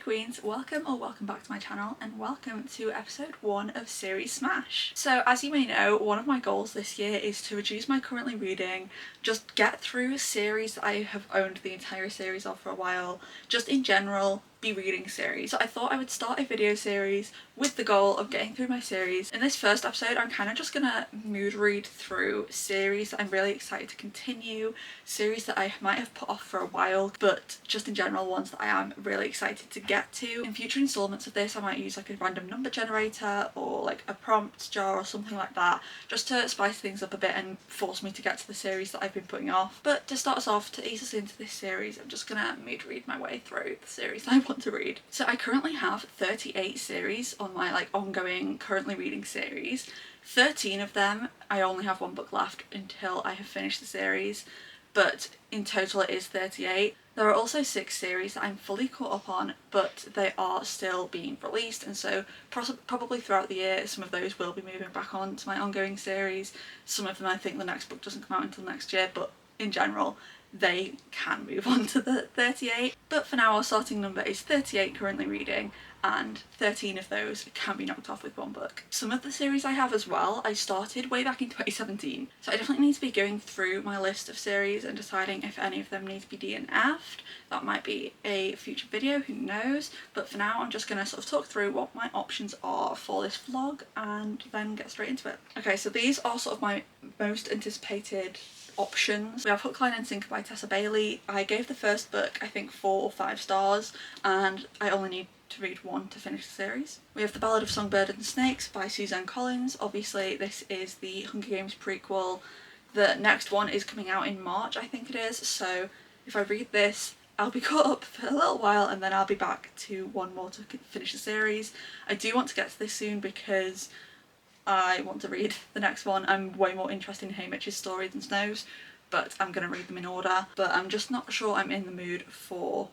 queens, welcome back to my channel and welcome to episode 1 of series Smash. So as you may know, one of my goals this year is to reduce my currently reading, just get through series that I have owned the entire series of for a while, just in general be reading series. So I thought I would start a video series with the goal of getting through my series. In this first episode I'm kind of just gonna mood read through series that I'm really excited to continue, series that I might have put off for a while but just in general ones that I am really excited to get to. In future installments of this I might use like a random number generator or like a prompt jar or something like that just to spice things up a bit and force me to get to the series that I've been putting off. But to start us off, to ease us into this series, I'm just gonna mood read my way through the series I want to read. So I currently have 38 series on my like ongoing currently reading series. 13 of them I only have one book left until I have finished the series, but in total it is 38. There are also 6 series that I'm fully caught up on, but they are still being released, and so probably throughout the year some of those will be moving back on to my ongoing series. Some of them I think the next book doesn't come out until next year, but in general they can move on to the 38. But for now our starting number is 38 currently reading, and 13 of those can be knocked off with one book. Some of the series I have as well I started way back in 2017, so I definitely need to be going through my list of series and deciding if any of them need to be DNF'd. That might be a future video, who knows, but for now I'm just going to sort of talk through what my options are for this vlog and then get straight into it. Okay, so these are sort of my most anticipated options. We have Hook, Line and Sinker by Tessa Bailey. I gave the first book I think 4 or 5 stars and I only need to read 1 to finish the series. We have The Ballad of Songbird and Snakes by Suzanne Collins. Obviously this is the Hunger Games prequel. The next one is coming out in March I think it is, so if I read this I'll be caught up for a little while and then I'll be back to one more to finish the series. I do want to get to this soon because I want to read the next one. I'm way more interested in Haymitch's story than Snow's, but I'm going to read them in order. But I'm just not sure I'm in the mood for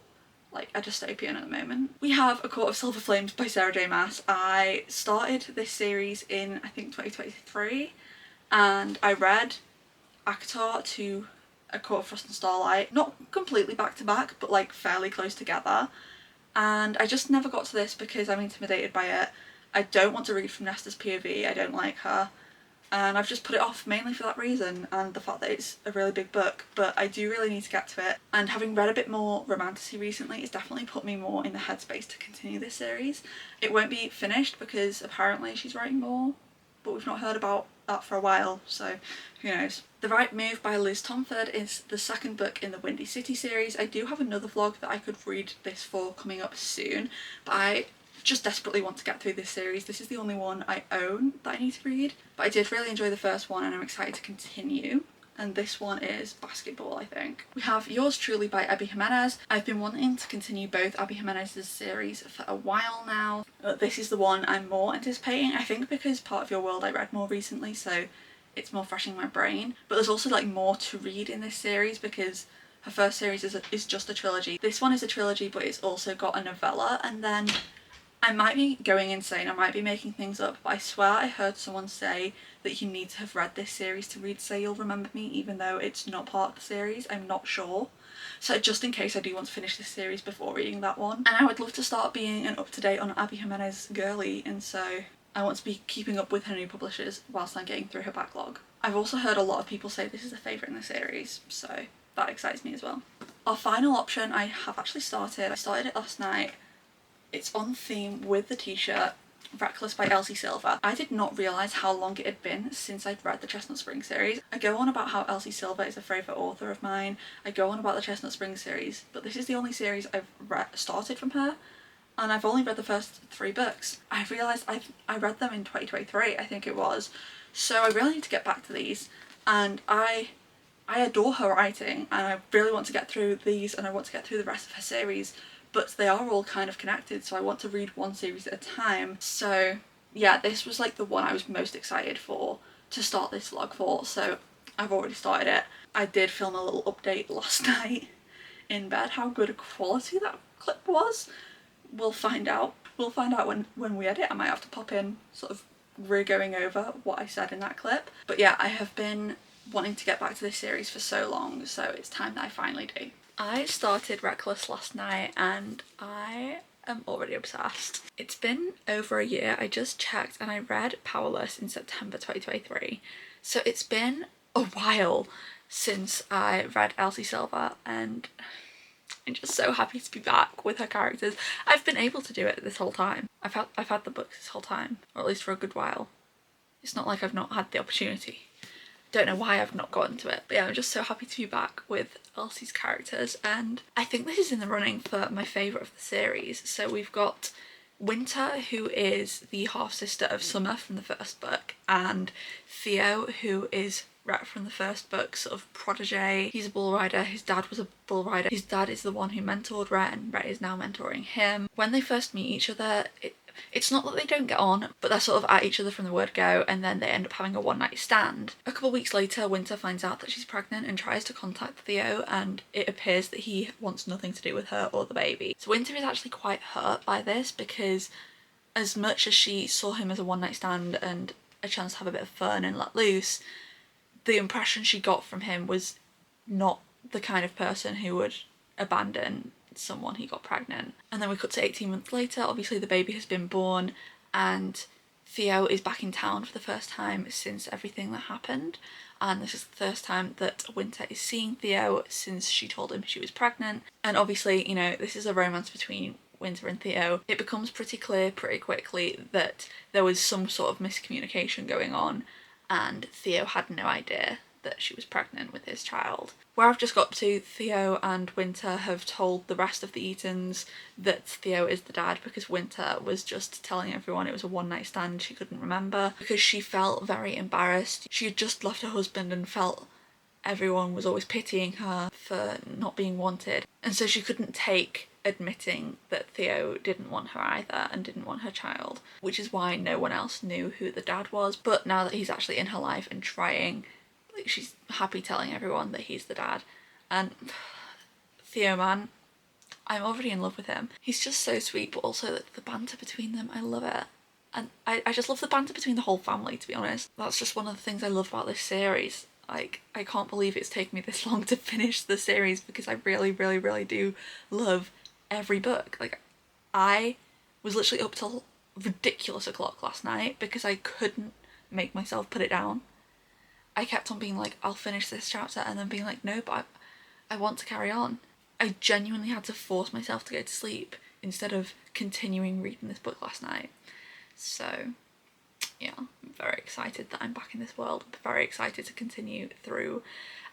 like a dystopian at the moment. We have A Court of Silver Flames by Sarah J Maas. I started this series in I think 2023 and I read ACOTAR to A Court of Frost and Starlight, not completely back to back but like fairly close together, and I just never got to this because I'm intimidated by it. I don't want to read from Nesta's POV, I don't like her, and I've just put it off mainly for that reason and the fact that it's a really big book, but I do really need to get to it. And having read a bit more romantasy recently, it's definitely put me more in the headspace to continue this series. It won't be finished because apparently she's writing more, but we've not heard about that for a while, so who knows. The Right Move by Liz Tomford is the second book in the Windy City series. I do have another vlog that I could read this for coming up soon, but I just desperately want to get through this series. This is the only one I own that I need to read, but I did really enjoy the first one and I'm excited to continue. And this one is Basketball, I think. We have Yours Truly by Abby Jimenez. I've been wanting to continue both Abby Jimenez's series for a while now. This is the one I'm more anticipating, I think because Part of Your World I read more recently, so it's more fresh in my brain. But there's also like more to read in this series because her first series is just a trilogy. This one is a trilogy but it's also got a novella, and then I might be going insane, I might be making things up, but I swear I heard someone say that you need to have read this series to read Say You'll Remember Me, even though it's not part of the series. I'm not sure. So just in case I do want to finish this series before reading that one. And I would love to start being an up-to-date on Abby Jimenez girly, and so I want to be keeping up with her new publishers whilst I'm getting through her backlog. I've also heard a lot of people say this is a favourite in the series, so that excites me as well. Our final option I have actually started. I started it last night. It's on theme with the t-shirt, Reckless by Elsie Silver. I did not realise how long it had been since I'd read the Chestnut Springs series. I go on about how Elsie Silver is a favourite author of mine, I go on about the Chestnut Springs series, but this is the only series I've started from her, and I've only read the first 3 books. I realised I read them in 2023, I think it was, so I really need to get back to these, and I adore her writing and I really want to get through these and I want to get through the rest of her series. But they are all kind of connected, so I want to read one series at a time. So yeah, this was like the one I was most excited for to start this vlog for, so I've already started it. I did film a little update last night in bed. How good a quality that clip was, we'll find out. We'll find out when we edit. I might have to pop in sort of re-going over what I said in that clip. But yeah, I have been wanting to get back to this series for so long, so it's time that I finally do. I started Reckless last night and I I'm already obsessed. It's been over a year. I just checked and I read Powerless in September 2023. So it's been a while since I read Elsie Silver, and I'm just so happy to be back with her characters. I've been able to do it this whole time. I've had the books this whole time, or at least for a good while. It's not like I've not had the opportunity. Don't know why I've not gotten to it, but yeah, I'm just so happy to be back with Elsie's characters, and I think this is in the running for my favourite of the series. So we've got Winter, who is the half-sister of Summer from the first book, and Theo, who is Rhett from the first book, sort of protege. He's a bull rider, his dad was a bull rider, his dad is the one who mentored Rhett, and Rhett is now mentoring him. When they first meet each other, it's not that they don't get on, but they're sort of at each other from the word go, and then they end up having a one-night stand. A couple of weeks later, Winter finds out that she's pregnant and tries to contact Theo, and it appears that he wants nothing to do with her or the baby. So Winter is actually quite hurt by this, because as much as she saw him as a one-night stand and a chance to have a bit of fun and let loose, the impression she got from him was not the kind of person who would abandon someone he got pregnant. And then we cut to 18 months later. Obviously the baby has been born and Theo is back in town for the first time since everything that happened, and this is the first time that Winter is seeing Theo since she told him she was pregnant. And obviously, you know, this is a romance between Winter and Theo. It becomes pretty clear pretty quickly that there was some sort of miscommunication going on, and Theo had no idea that she was pregnant with his child. Where I've just got to, Theo and Winter have told the rest of the Eatons that Theo is the dad, because Winter was just telling everyone it was a one-night stand, she couldn't remember, because she felt very embarrassed. She had just left her husband and felt everyone was always pitying her for not being wanted, and so she couldn't take admitting that Theo didn't want her either and didn't want her child, which is why no one else knew who the dad was. But now that he's actually in her life and trying, like, she's happy telling everyone that he's the dad. And Theo, man, I'm already in love with him. He's just so sweet, but also the banter between them, I love it. And I just love the banter between the whole family, to be honest. That's just one of the things I love about this series. Like, I can't believe it's taken me this long to finish the series, because I really, really, really do love every book. Like, I was literally up till ridiculous o'clock last night because I couldn't make myself put it down. I kept on being like, I'll finish this chapter, and then being like, no, but I want to carry on. I genuinely had to force myself to go to sleep instead of continuing reading this book last night. So yeah, I'm very excited that I'm back in this world. I'm very excited to continue through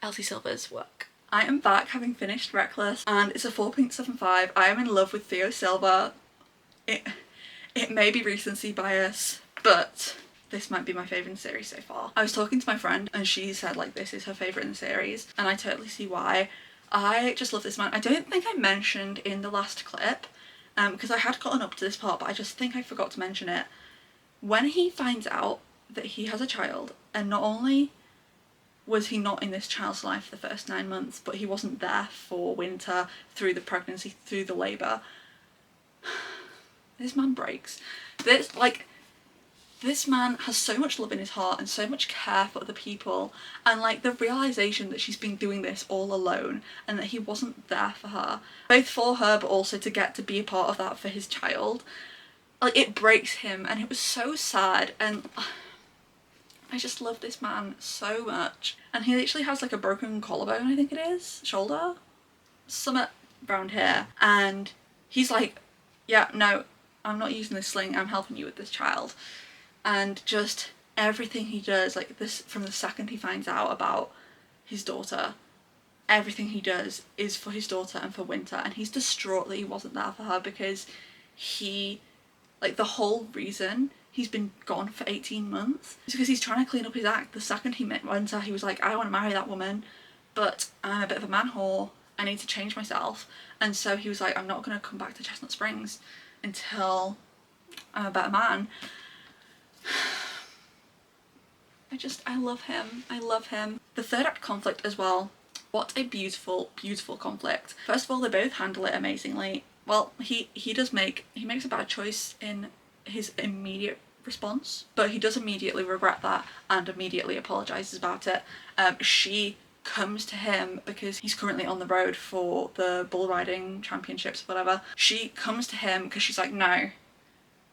Elsie Silver's work. I am back having finished Reckless, and it's a 4.75. I am in love with Theo Silver. It may be recency bias, but this might be my favourite series so far. I was talking to my friend and she said like this is her favourite in the series, and I totally see why. I just love this man. I don't think I mentioned in the last clip, because I had gotten up to this part, but I just think I forgot to mention it. When he finds out that he has a child, and not only was he not in this child's life for the first 9 months, but he wasn't there for Winter through the pregnancy, through the labour. This man breaks. This man has so much love in his heart and so much care for other people, and like the realisation that she's been doing this all alone and that he wasn't there for her, both for her but also to get to be a part of that for his child, like it breaks him, and it was so sad. And I just love this man so much. And he literally has like a broken collarbone, I think it is, shoulder, something around here, and he's like, yeah, no, I'm not using this sling, I'm helping you with this child. And just everything he does, like this, from the second he finds out about his daughter, everything he does is for his daughter and for Winter, and he's distraught that he wasn't there for her, because he, like the whole reason he's been gone for 18 months is because he's trying to clean up his act. The second he met Winter, he was like, I want to marry that woman, but I'm a bit of a man whore, I need to change myself. And so he was like, I'm not going to come back to Chestnut Springs until I'm a better man. I love him. I love him. The third act conflict as well. What a beautiful, beautiful conflict. First of all, they both handle it amazingly. Well, he makes a bad choice in his immediate response, but he does immediately regret that and immediately apologises about it. She comes to him because he's currently on the road for the bull riding championships, whatever. She comes to him because she's like, no,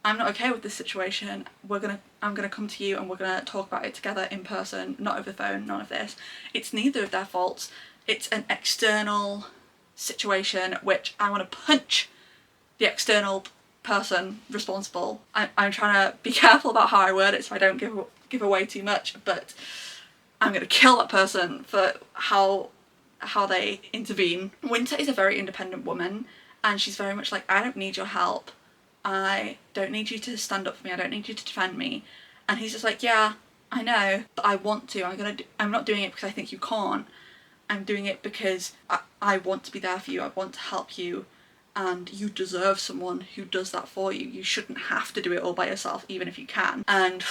I'm not okay with this situation. I'm gonna come to you and we're gonna talk about it together in person, not over the phone, none of this. It's neither of their faults. It's an external situation which I want to punch the external person responsible. I'm trying to be careful about how I word it so I don't give away too much, but I'm gonna kill that person for how they intervene. Winter is a very independent woman and she's very much like, I don't need your help. I don't need you to stand up for me. I don't need you to defend me. And he's just like, yeah, I know, but I want to. I'm not doing it because I think you can't. I'm doing it because I want to be there for you. I want to help you. And you deserve someone who does that for you. You shouldn't have to do it all by yourself, even if you can. And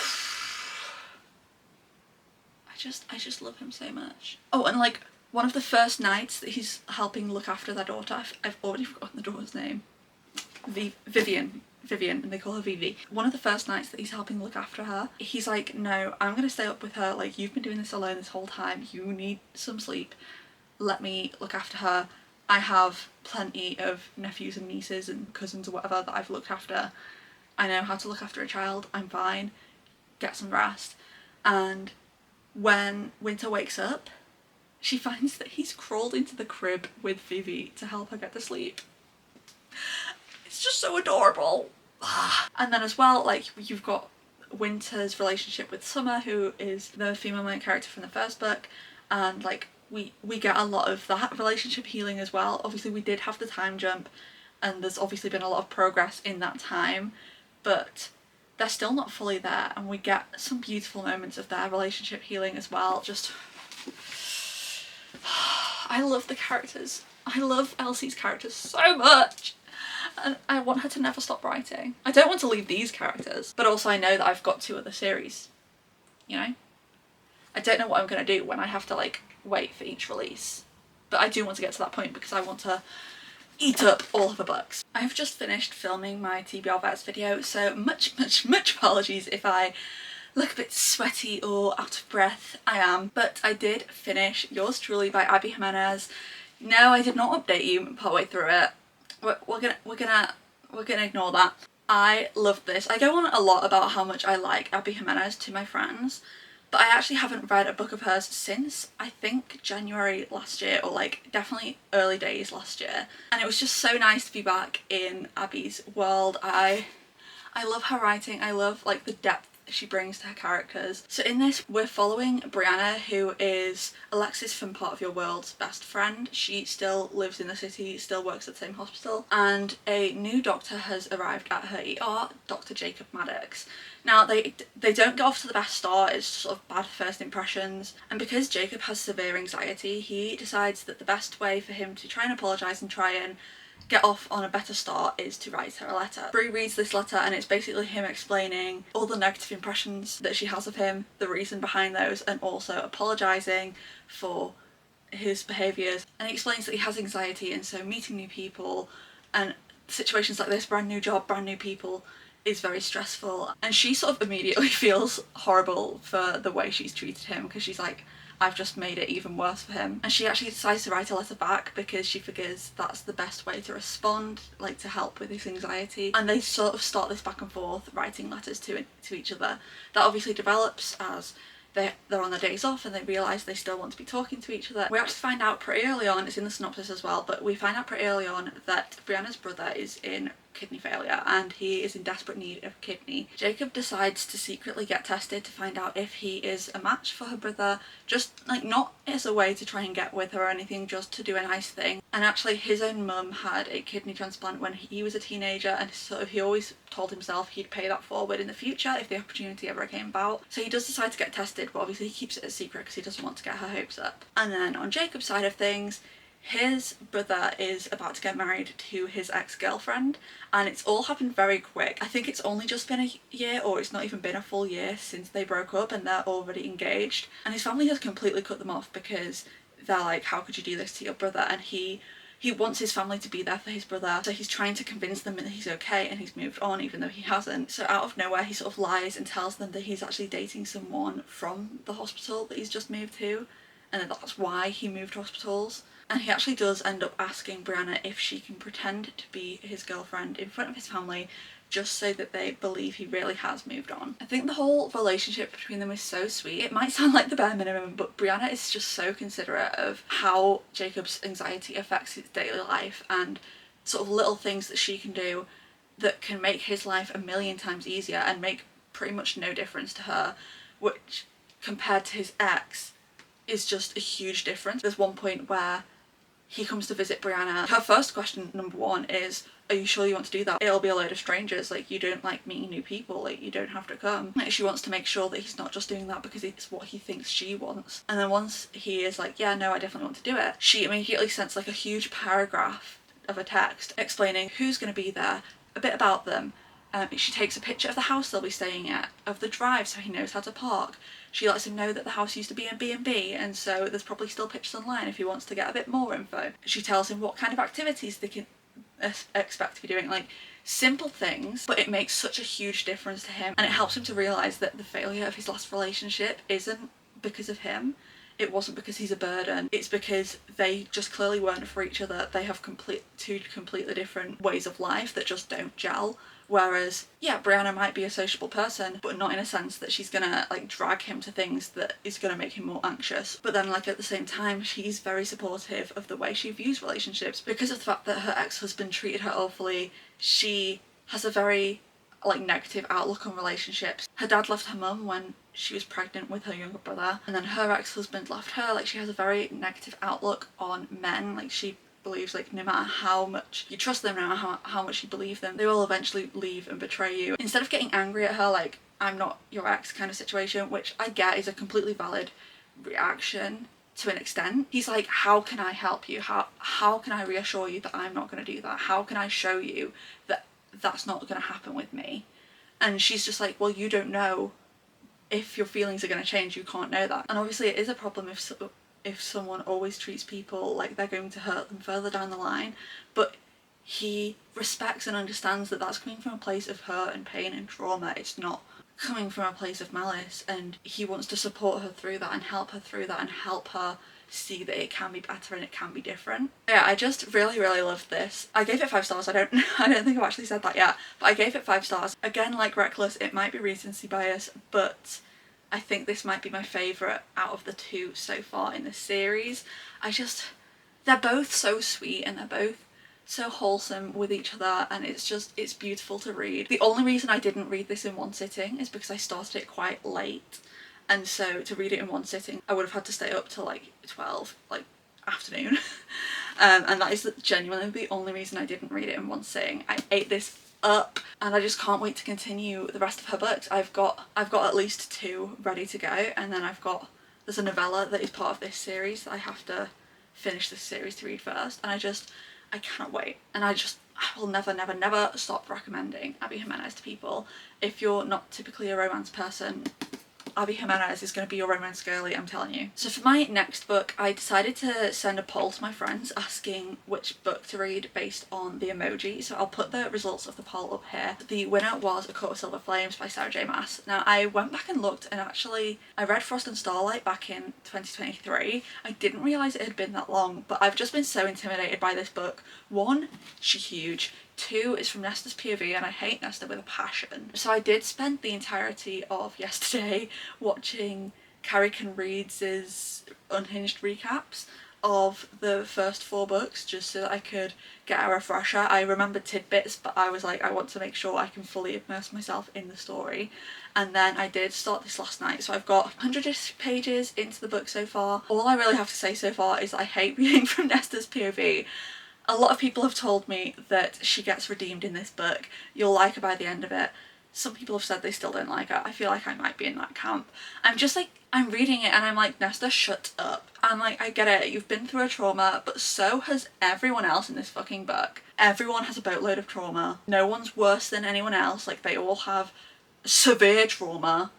I just love him so much. Oh, and like one of the first nights that he's helping look after their daughter, I've already forgotten the daughter's name. Vivian, and they call her Vivi. One of the first nights that he's helping look after her, he's like, no, I'm gonna stay up with her. Like, you've been doing this alone this whole time. You need some sleep. Let me look after her. I have plenty of nephews and nieces and cousins or whatever that I've looked after. I know how to look after a child. I'm fine. Get some rest. And when Winter wakes up, she finds that he's crawled into the crib with Vivi to help her get to sleep. It's just so adorable. And then as well, like, you've got Winter's relationship with Summer, who is the female main character from the first book, and like we get a lot of that relationship healing as well. Obviously we did have the time jump and there's obviously been a lot of progress in that time, but they're still not fully there, and we get some beautiful moments of their relationship healing as well. Just I love the characters. I love Elsie's characters so much. And I want her to never stop writing. I don't want to leave these characters, but also I know that I've got 2 other series, you know? I don't know what I'm going to do when I have to like wait for each release, but I do want to get to that point because I want to eat up all of the books. I've just finished filming my TBR Vets video, so much apologies if I look a bit sweaty or out of breath. I am, but I did finish Yours Truly by Abby Jimenez. No, I did not update you partway through it. We're gonna ignore that. I loved this. I go on a lot about how much I like Abby Jimenez to my friends, but I actually haven't read a book of hers since I think January last year, or like definitely early days last year. And it was just so nice to be back in Abby's world. I love her writing. I love like the depth she brings to her characters. So in this we're following Brianna, who is Alexis from Part of Your World's best friend. She still lives in the city, still works at the same hospital, and a new doctor has arrived at her ER, Dr. Jacob Maddox. Now they don't get off to the best start. It's sort of bad first impressions, and because Jacob has severe anxiety, he decides that the best way for him to try and apologise and try and get off on a better start is to write her a letter. Brie reads this letter and it's basically him explaining all the negative impressions that she has of him, the reason behind those, and also apologising for his behaviours. And he explains that he has anxiety, and so meeting new people and situations like this, brand new job, brand new people, is very stressful. And she sort of immediately feels horrible for the way she's treated him, because she's like, I've just made it even worse for him. And she actually decides to write a letter back because she figures that's the best way to respond, like to help with his anxiety. And they sort of start this back and forth writing letters to each other. That obviously develops as they're on their days off and they realise they still want to be talking to each other. We actually find out pretty early on, it's in the synopsis as well, but we find out pretty early on that Brianna's brother is in kidney failure and he is in desperate need of a kidney. Jacob decides to secretly get tested to find out if he is a match for her brother, just like not as a way to try and get with her or anything, just to do a nice thing. And actually his own mum had a kidney transplant when he was a teenager, and sort of he always told himself he'd pay that forward in the future if the opportunity ever came about. So he does decide to get tested, but obviously he keeps it a secret because he doesn't want to get her hopes up. And then on Jacob's side of things, his brother is about to get married to his ex-girlfriend, and it's all happened very quick. I think it's only just been a year, or it's not even been a full year since they broke up, and they're already engaged. And his family has completely cut them off because they're like, how could you do this to your brother? And he wants his family to be there for his brother, so he's trying to convince them that he's okay and he's moved on even though he hasn't. So out of nowhere he sort of lies and tells them that he's actually dating someone from the hospital that he's just moved to, and that that's why he moved hospitals. And he actually does end up asking Brianna if she can pretend to be his girlfriend in front of his family, just so that they believe he really has moved on. I think the whole relationship between them is so sweet. It might sound like the bare minimum, but Brianna is just so considerate of how Jacob's anxiety affects his daily life, and sort of little things that she can do that can make his life a million times easier and make pretty much no difference to her, which compared to his ex is just a huge difference. There's one point where he comes to visit Brianna. Her first question, number one, is, are you sure you want to do that? It'll be a load of strangers, like, you don't like meeting new people, like, you don't have to come. Like, she wants to make sure that he's not just doing that because it's what he thinks she wants. And then once he is like, yeah, no, I definitely want to do it, she immediately sends like a huge paragraph of a text explaining who's going to be there, a bit about them. She takes a picture of the house they'll be staying at, of the drive so he knows how to park. She lets him know that the house used to be a B&B, and so there's probably still pictures online if he wants to get a bit more info. She tells him what kind of activities they can expect to be doing, like simple things, but it makes such a huge difference to him, and it helps him to realise that the failure of his last relationship isn't because of him. It wasn't because he's a burden, it's because they just clearly weren't for each other. They have two completely different ways of life that just don't gel. Whereas, yeah, Brianna might be a sociable person, but not in a sense that she's gonna like drag him to things that is gonna make him more anxious. But then, like, at the same time, she's very supportive of the way she views relationships. Because of the fact that her ex-husband treated her awfully, she has a very like negative outlook on relationships. Her dad left her mum when she was pregnant with her younger brother, and then her ex-husband left her. Like, she has a very negative outlook on men. Like, she believes like no matter how much you trust them, no matter how much you believe them, they will eventually leave and betray you. Instead of getting angry at her like, I'm not your ex kind of situation, which I get is a completely valid reaction to an extent, he's like, how can I help you? How can I reassure you that I'm not going to do that? How can I show you that that's not going to happen with me? And she's just like, well, you don't know if your feelings are going to change. You can't know that. And obviously it is a problem if someone always treats people like they're going to hurt them further down the line, but he respects and understands that that's coming from a place of hurt and pain and trauma. It's not coming from a place of malice, and he wants to support her through that and help her through that and help her see that it can be better and it can be different. Yeah, I just really loved this. I gave it 5 stars. I don't think I've actually said that yet, but I gave it 5 stars. Again, like Reckless, it might be recency bias, but I think this might be my favourite out of the 2 so far in this series. They're both so sweet and they're both so wholesome with each other, and it's beautiful to read. The only reason I didn't read this in one sitting is because I started it quite late, and so to read it in one sitting I would have had to stay up till like 12, like afternoon. And that is genuinely the only reason I didn't read it in one sitting. I ate this up and I just can't wait to continue the rest of her books. I've got at least 2 ready to go, and then there's a novella that is part of this series that I have to finish this series to read first, and I cannot wait. And I will never stop recommending Abby Jimenez to people. If you're not typically a romance person, Abby Jimenez is going to be your romance girly, I'm telling you. So for my next book, I decided to send a poll to my friends asking which book to read based on the emoji. So I'll put the results of the poll up here. The winner was A Court of Silver Flames by Sarah J Maas. Now, I went back and looked, and actually I read Frost and Starlight back in 2023. I didn't realise it had been that long, but I've just been so intimidated by this book. 1, she's huge. 2, is from Nesta's POV, and I hate Nesta with a passion. So I did spend the entirety of yesterday watching Cari Reads' unhinged recaps of the first 4 books, just so that I could get a refresher. I remembered tidbits, but I was like, I want to make sure I can fully immerse myself in the story. And then I did start this last night, so I've got 100-ish pages into the book so far. All I really have to say so far is I hate reading from Nesta's POV. A lot of people have told me that she gets redeemed in this book. You'll like her by the end of it. Some people have said they still don't like her. I feel like I might be in that camp. I'm reading it and I'm like, Nesta, shut up. I'm like, I get it, you've been through a trauma, but so has everyone else in this fucking book. Everyone has a boatload of trauma. No one's worse than anyone else. Like, they all have severe trauma.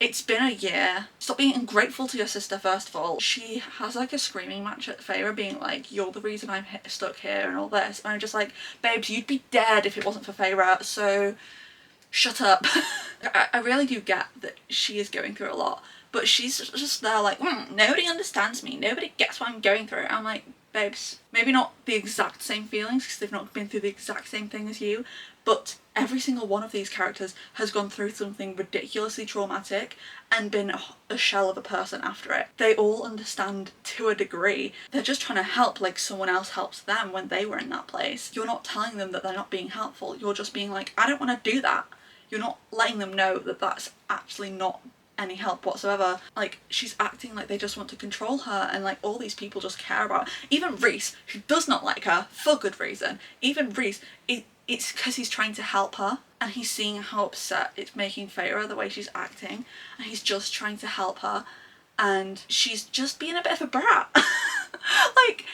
It's been a year. Stop being ungrateful to your sister, first of all. She has like a screaming match at Feyre being like, you're the reason I'm stuck here and all this. And I'm just like, babes, you'd be dead if it wasn't for Feyre, so shut up. I really do get that she is going through a lot, but she's just there like, nobody understands me, nobody gets what I'm going through. I'm like, babes, maybe not the exact same feelings because they've not been through the exact same thing as you, but every single one of these characters has gone through something ridiculously traumatic and been a shell of a person after it. They all understand to a degree. They're just trying to help like someone else helps them when they were in that place. You're not telling them that they're not being helpful. You're just being like, I don't want to do that. You're not letting them know that that's actually not any help whatsoever. Like, she's acting like they just want to control her, and like all these people just care about her. Even Reese, who does not like her for good reason, even Reese, it's because he's trying to help her and he's seeing how upset it's making Feyre the way she's acting, and he's just trying to help her and she's just being a bit of a brat. Like,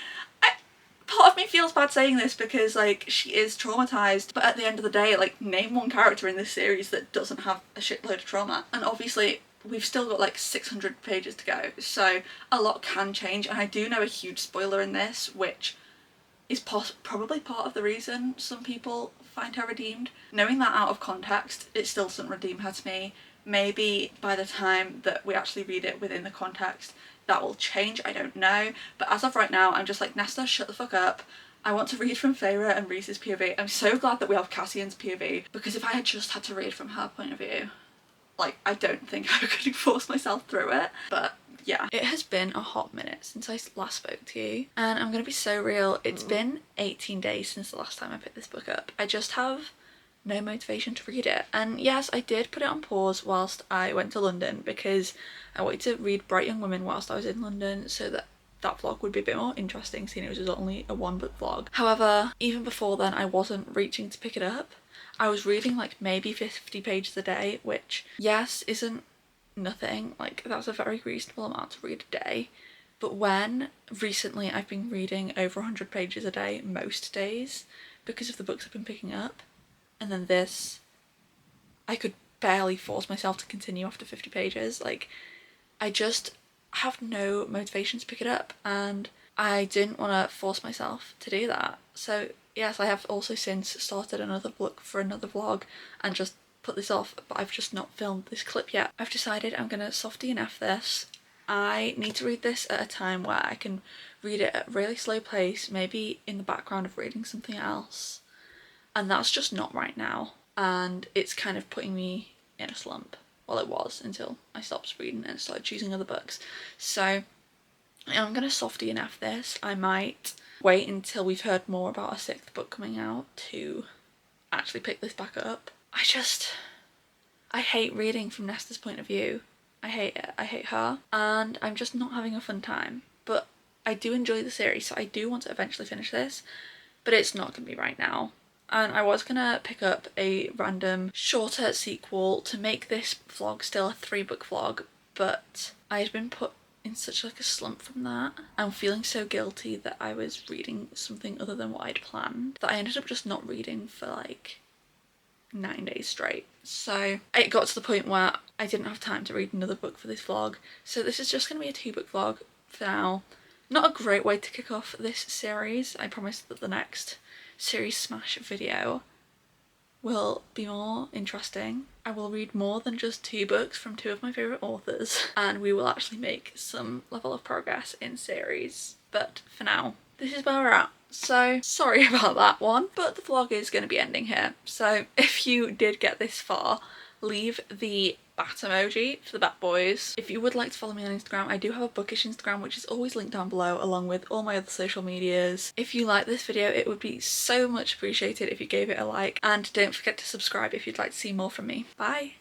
part of me feels bad saying this because like she is traumatized, but at the end of the day, like, name one character in this series that doesn't have a shitload of trauma. And obviously we've still got like 600 pages to go, so a lot can change, and I do know a huge spoiler in this which is probably part of the reason some people find her redeemed. Knowing that out of context, it still doesn't redeem her to me. Maybe by the time that we actually read it within the context that will change, I don't know, but as of right now I'm just like, Nesta, shut the fuck up. I want to read from Feyre and Reese's POV. I'm so glad that we have Cassian's POV, because if I had just had to read from her point of view, like, I don't think I could force myself through it. But yeah, it has been a hot minute since I last spoke to you, and I'm gonna be so real, it's been 18 days since the last time I picked this book up. I just have no motivation to read it. And yes, I did put it on pause whilst I went to London because I wanted to read Bright Young Women whilst I was in London, so that vlog would be a bit more interesting, seeing it was only a one book vlog. However, even before then I wasn't reaching to pick it up. I was reading like maybe 50 pages a day, which yes, isn't nothing, like that's a very reasonable amount to read a day, but when recently I've been reading over 100 pages a day most days because of the books I've been picking up, and then this, I could barely force myself to continue after 50 pages. Like, I just have no motivation to pick it up, and I didn't want to force myself to do that. So yes, I have also since started another book for another vlog and just put this off, but I've just not filmed this clip yet. I've decided I'm gonna soft DNF this. I need to read this at a time where I can read it at a really slow pace, maybe in the background of reading something else, and that's just not right now, and it's kind of putting me in a slump. Well, it was until I stopped reading and started choosing other books. So I'm gonna soft DNF this. I might wait until we've heard more about a sixth book coming out to actually pick this back up. I hate reading from Nesta's point of view. I hate it. I hate her, and I'm just not having a fun time. But I do enjoy the series, so I do want to eventually finish this, but it's not gonna be right now. And I was gonna pick up a random shorter sequel to make this vlog still a 3-book vlog, but I had been put in such like a slump from that. I'm feeling so guilty that I was reading something other than what I'd planned that I ended up just not reading for like 9 days straight. So it got to the point where I didn't have time to read another book for this vlog, so this is just going to be a 2-book vlog for now. Not a great way to kick off this series. I promise that the next series smash video will be more interesting. I will read more than just 2 books from 2 of my favourite authors, and we will actually make some level of progress in series. But for now, this is where we're at. So sorry about that one, but the vlog is going to be ending here. So if you did get this far, leave the bat emoji for the bat boys. If you would like to follow me on Instagram, I do have a bookish Instagram which is always linked down below, along with all my other social medias. If you like this video, it would be so much appreciated if you gave it a like, and don't forget to subscribe if you'd like to see more from me. Bye!